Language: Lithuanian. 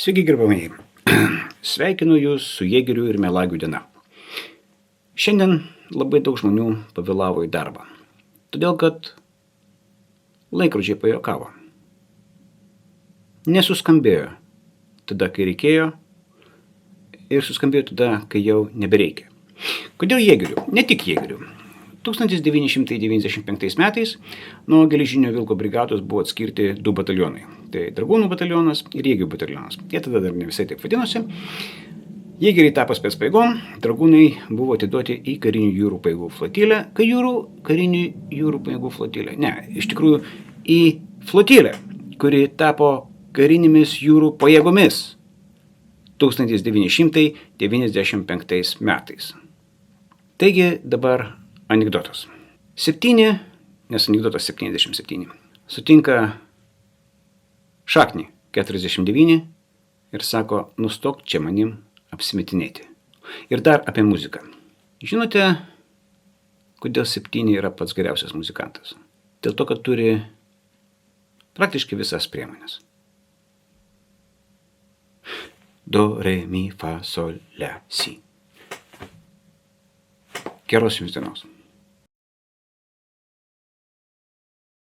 Sveiki, gerbamieji. Sveikinu Jūs su Jėgerių ir Melagių diena. Šiandien labai daug žmonių pavėlavo į darbą. Todėl, kad laikrodžiai pajuokavo. Nesuskambėjo tada, kai reikėjo, ir suskambėjo tada, kai jau nebereikia. Kodėl Jėgerių? Ne tik Jėgerių. 1995 metais nuo Geležinio Vilko brigados buvo atskirti du batalionai. Tai Dragūnų batalionas ir Jėgerių batalionas. Jie tada dar ne visai taip vadinosi. Jėgeriai tapo specpajėgom, Dragūnai buvo atiduoti į karinių jūrų pajėgų flotilę. Karinių jūrų pajėgų flotilę. Ne, iš tikrųjų į flotilę, kuri tapo karinėmis jūrų pajėgomis 1995 metais. Taigi dabar anekdotas. 7, nes anekdotas 77, sutinka šaknį 49 ir sako, nustok čia manim apsimetinėti. Ir dar apie muziką. Žinote, kodėl 7 yra pats geriausias muzikantas? Dėl to, kad turi praktiškai visas priemonės. Do, re, mi, fa, sol, la, si. Geros jums dienos.